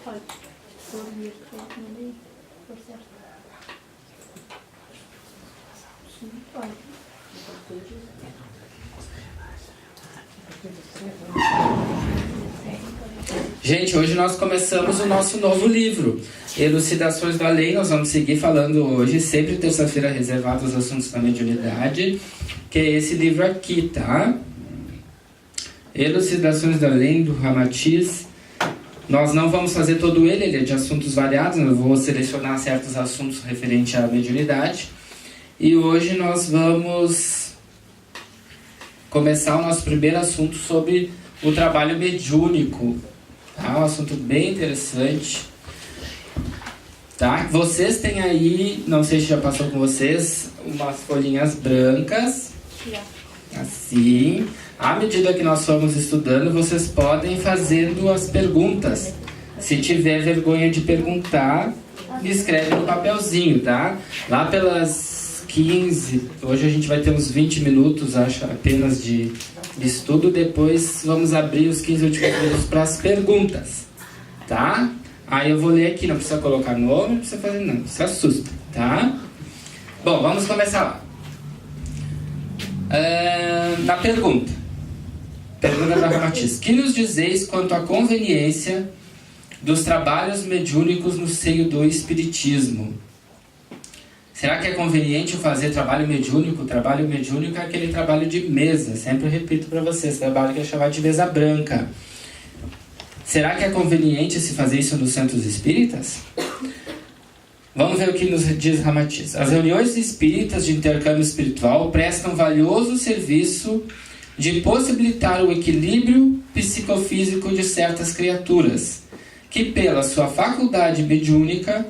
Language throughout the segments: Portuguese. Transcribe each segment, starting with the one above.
Pode. Dormir, mandei. Por certo. Sim, pode. Gente, hoje nós começamos o nosso novo livro, Elucidações do Além. Nós vamos seguir falando hoje, sempre terça-feira, reservado aos assuntos da mediunidade, que é esse livro aqui, tá? Elucidações do Além, do Ramatiz. Nós não vamos fazer todo ele é de assuntos variados, eu vou selecionar certos assuntos referentes à mediunidade. E hoje nós vamos começar o nosso primeiro assunto sobre o trabalho mediúnico. Tá? Um assunto bem interessante. Tá? Vocês têm aí, não sei se já passou com vocês, umas folhinhas brancas. Assim. À medida que nós formos estudando, vocês podem fazendo as perguntas. Se tiver vergonha de perguntar, escreve no papelzinho, tá? Lá pelas 15, hoje a gente vai ter uns 20 minutos, acho, apenas de estudo. Depois vamos abrir os 15 últimos minutos para as perguntas, tá? Aí eu vou ler aqui, não precisa colocar nome, não precisa fazer nada, não se assusta, tá? Bom, vamos começar lá. Na pergunta da Ramatiz: que nos dizeis quanto à conveniência dos trabalhos mediúnicos no seio do Espiritismo? Será que é conveniente fazer trabalho mediúnico? O trabalho mediúnico é aquele trabalho de mesa, sempre repito para vocês, trabalho que é chamado de mesa branca. Será que é conveniente se fazer isso nos centros espíritas? Vamos ver o que nos diz Ramatiz. As reuniões espíritas de intercâmbio espiritual prestam valioso serviço de possibilitar o equilíbrio psicofísico de certas criaturas, que pela sua faculdade mediúnica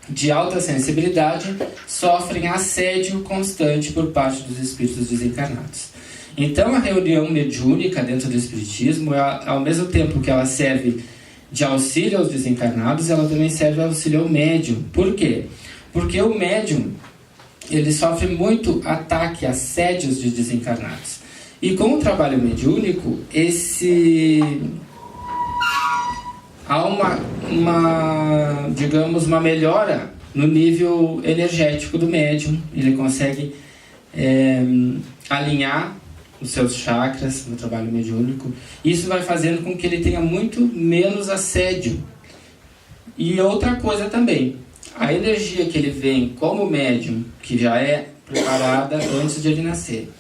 de alta sensibilidade sofrem assédio constante por parte dos espíritos desencarnados. Então a reunião mediúnica dentro do espiritismo, ao mesmo tempo que ela serve de auxílio aos desencarnados, ela também serve de auxílio ao médium. Por quê? Porque o médium, ele sofre muito ataque, assédios de desencarnados. E com o trabalho mediúnico, há uma melhora no nível energético do médium. Ele consegue alinhar os seus chakras no trabalho mediúnico. Isso vai fazendo com que ele tenha muito menos assédio. E outra coisa também, a energia que ele vem como médium, que já é preparada antes de ele nascer,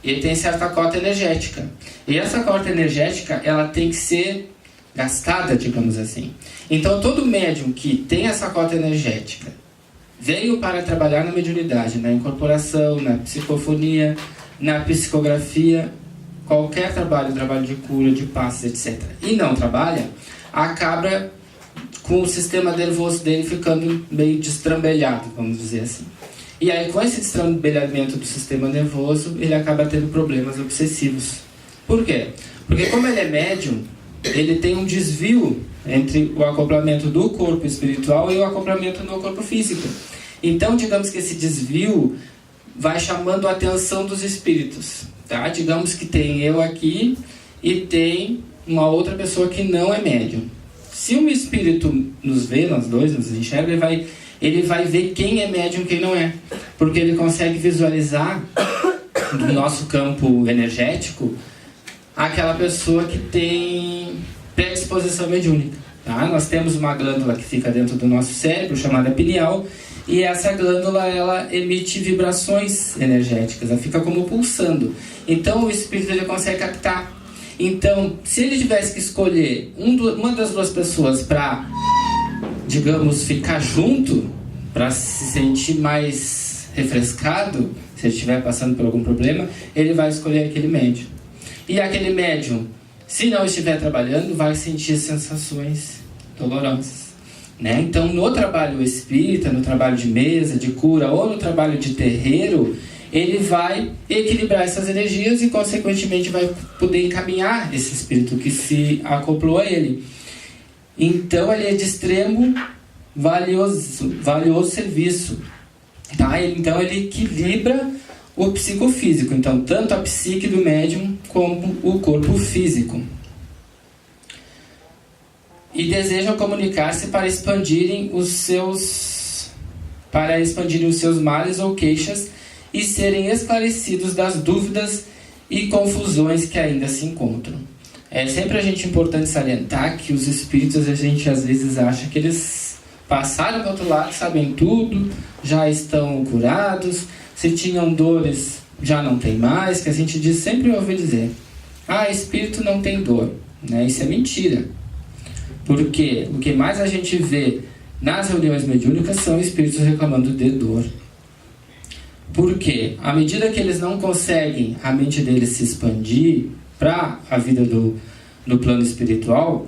ele tem certa cota energética. E essa cota energética, ela tem que ser gastada, digamos assim. Então, todo médium que tem essa cota energética veio para trabalhar na mediunidade, na incorporação, na psicofonia, na psicografia, qualquer trabalho de cura, de passes, etc., e não trabalha, acaba com o sistema nervoso dele ficando meio destrambelhado, vamos dizer assim. E aí, com esse destrambelhamento do sistema nervoso, ele acaba tendo problemas obsessivos. Por quê? Porque como ele é médium, ele tem um desvio entre o acoplamento do corpo espiritual e o acoplamento no corpo físico. Então, digamos que esse desvio vai chamando a atenção dos espíritos, tá? Digamos que tem eu aqui e tem uma outra pessoa que não é médium. Se um espírito nos vê, nós dois, nos enxerga, ele vai ver quem é médium e quem não é. Porque ele consegue visualizar do nosso campo energético aquela pessoa que tem predisposição mediúnica. Tá? Nós temos uma glândula que fica dentro do nosso cérebro, chamada pineal, e essa glândula, ela emite vibrações energéticas, ela fica como pulsando. Então o espírito, ele consegue captar. Então, se ele tivesse que escolher uma das duas pessoas para, digamos, ficar junto, para se sentir mais refrescado, se ele estiver passando por algum problema, ele vai escolher aquele médium. E aquele médium, se não estiver trabalhando, vai sentir sensações dolorosas. Né? Então, no trabalho espírita, no trabalho de mesa, de cura, ou no trabalho de terreiro, ele vai equilibrar essas energias e, consequentemente, vai poder encaminhar esse espírito que se acoplou a ele. Então, ele é de extremo valioso serviço. Tá? Então, ele equilibra o psicofísico. Então, tanto a psique do médium como o corpo físico. e desejam comunicar-se para expandirem os seus males ou queixas e serem esclarecidos das dúvidas e confusões que ainda se encontram. É sempre importante salientar que os espíritos, a gente às vezes acha que eles passaram para o outro lado, sabem tudo, já estão curados, se tinham dores já não tem mais, que a gente sempre ouve dizer, espírito não tem dor, né? Isso é mentira, porque o que mais a gente vê nas reuniões mediúnicas são espíritos reclamando de dor. Porque à medida que eles não conseguem a mente deles se expandir para a vida do plano espiritual,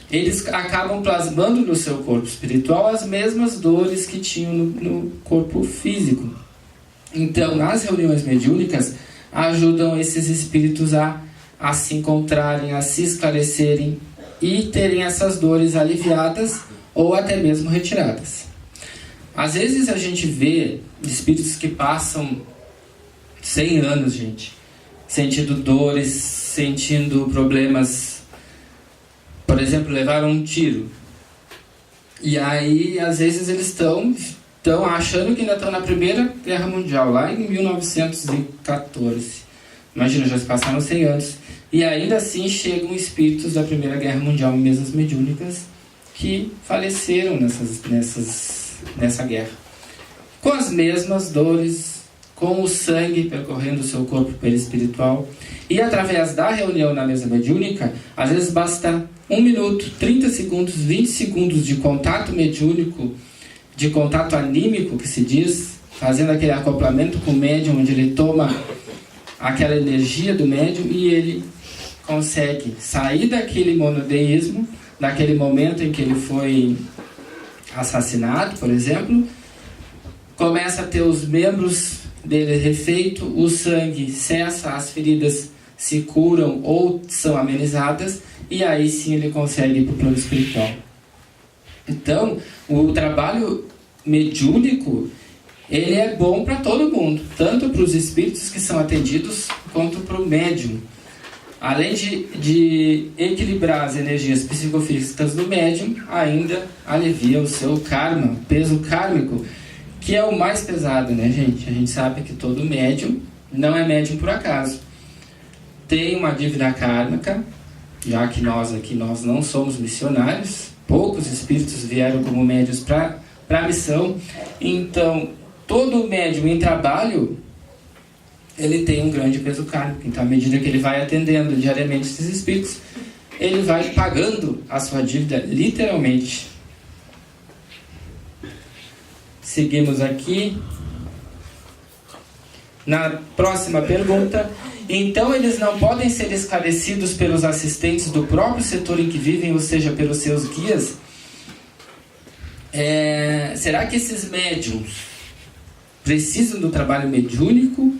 eles acabam plasmando no seu corpo espiritual as mesmas dores que tinham no corpo físico. Então, nas reuniões mediúnicas, ajudam esses espíritos a se encontrarem, a se esclarecerem e terem essas dores aliviadas ou até mesmo retiradas. Às vezes a gente vê espíritos que passam 100 anos, sentindo dores, sentindo problemas. Por exemplo, levaram um tiro. E aí, às vezes, eles estão achando que ainda estão na Primeira Guerra Mundial, lá em 1914. Imagina, já se passaram 100 anos. E ainda assim chegam espíritos da Primeira Guerra Mundial, mesas mediúnicas, que faleceram nessa guerra. Com as mesmas dores, com o sangue percorrendo o seu corpo perispiritual. E através da reunião na mesa mediúnica, às vezes basta 1 minuto, 30 segundos, 20 segundos de contato mediúnico, de contato anímico, que se diz, fazendo aquele acoplamento com o médium, onde ele toma aquela energia do médium e ele consegue sair daquele monodeísmo, naquele momento em que ele foi assassinado, por exemplo, começa a ter os membros dele refeito, o sangue cessa, as feridas se curam ou são amenizadas, e aí sim ele consegue ir para o plano espiritual. Então, o trabalho mediúnico, ele é bom para todo mundo, tanto para os espíritos que são atendidos, quanto para o médium. Além de equilibrar as energias psicofísicas do médium, ainda alivia o seu karma, peso kármico, que é o mais pesado, né, gente? A gente sabe que todo médium não é médium por acaso. Tem uma dívida kármica, já que nós não somos missionários, poucos espíritos vieram como médiuns para a missão. Então, todo médium em trabalho, ele tem um grande peso kármico. Então, à medida que ele vai atendendo diariamente esses espíritos, ele vai pagando a sua dívida literalmente. Seguimos aqui. Na próxima pergunta. Então, eles não podem ser esclarecidos pelos assistentes do próprio setor em que vivem, ou seja, pelos seus guias? Será que esses médiums precisam do trabalho mediúnico?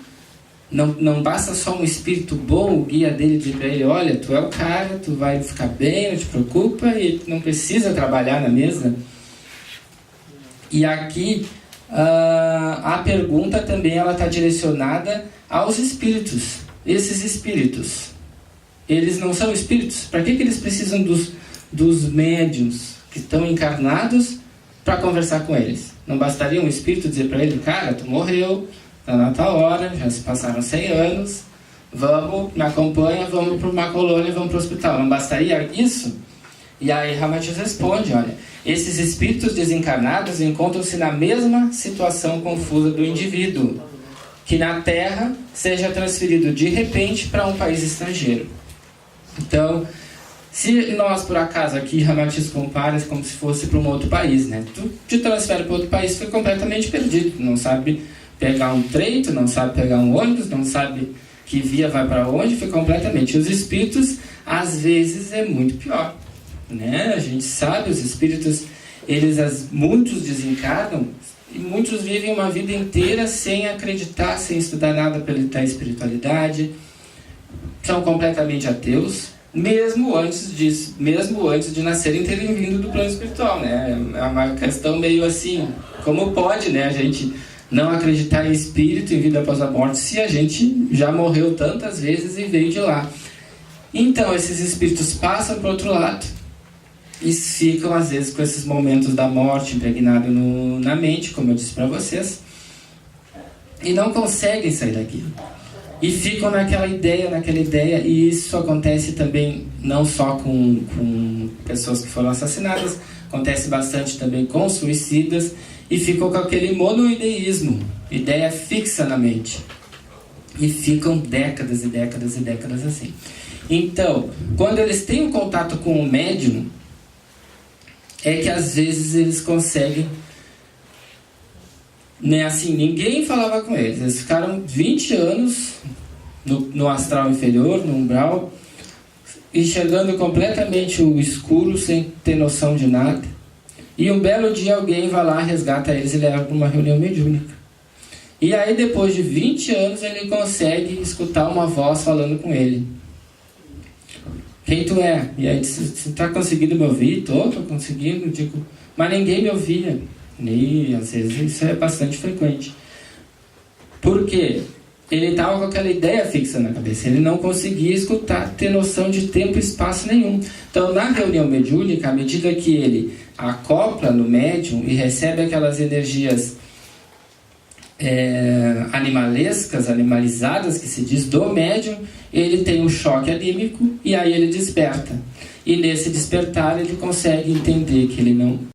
Não basta só um espírito bom, o guia dele dizer para ele, olha, tu é o cara, tu vai ficar bem, não te preocupa, e não precisa trabalhar na mesa? E aqui a pergunta também está direcionada aos espíritos. Esses espíritos, eles não são espíritos? Para que eles precisam dos médiuns que estão encarnados para conversar com eles? Não bastaria um espírito dizer para ele, cara, tu morreu, está na tua hora, já se passaram 100 anos, vamos, me acompanha, vamos para uma colônia, vamos para o hospital. Não bastaria isso? E aí Ramatiz responde, olha, esses espíritos desencarnados encontram-se na mesma situação confusa do indivíduo, que na Terra seja transferido de repente para um país estrangeiro. Então, se nós por acaso aqui, Ramatiz compara como se fosse para um outro país, né? Tu te transfere para outro país, fica completamente perdido, não sabe pegar um trem, tu não sabe pegar um ônibus, não sabe que via vai para onde, fica completamente. Os espíritos, às vezes, é muito pior, né? A gente sabe, os espíritos, muitos desencarnam e muitos vivem uma vida inteira sem acreditar, sem estudar nada pela espiritualidade, são completamente ateus, mesmo antes de nascerem terem vindo do plano espiritual, né? É uma questão meio assim, como pode, né, a gente não acreditar em espírito, em vida após a morte, se a gente já morreu tantas vezes e veio de lá. Então, esses espíritos passam para o outro lado e ficam às vezes com esses momentos da morte impregnado na mente, como eu disse para vocês, e não conseguem sair daquilo. E ficam naquela ideia, e isso acontece também não só com pessoas que foram assassinadas, acontece bastante também com suicidas, e ficam com aquele monoideísmo, ideia fixa na mente. E ficam décadas e décadas e décadas assim. Então, quando eles têm um contato com o médium, é que às vezes eles conseguem, né, assim, ninguém falava com eles. Eles ficaram 20 anos no astral inferior, no umbral, enxergando completamente o escuro, sem ter noção de nada. E um belo dia alguém vai lá, resgata eles e leva para uma reunião mediúnica. E aí depois de 20 anos ele consegue escutar uma voz falando com ele. Quem tu é? E aí você está conseguindo me ouvir? Estou conseguindo, digo, mas ninguém me ouvia. E às vezes isso é bastante frequente. Por quê? Ele estava com aquela ideia fixa na cabeça, ele não conseguia escutar, ter noção de tempo e espaço nenhum. Então, na reunião mediúnica, à medida que ele acopla no médium e recebe aquelas energias animalescas, animalizadas, que se diz, do médium, ele tem um choque anímico e aí ele desperta. E nesse despertar ele consegue entender que ele não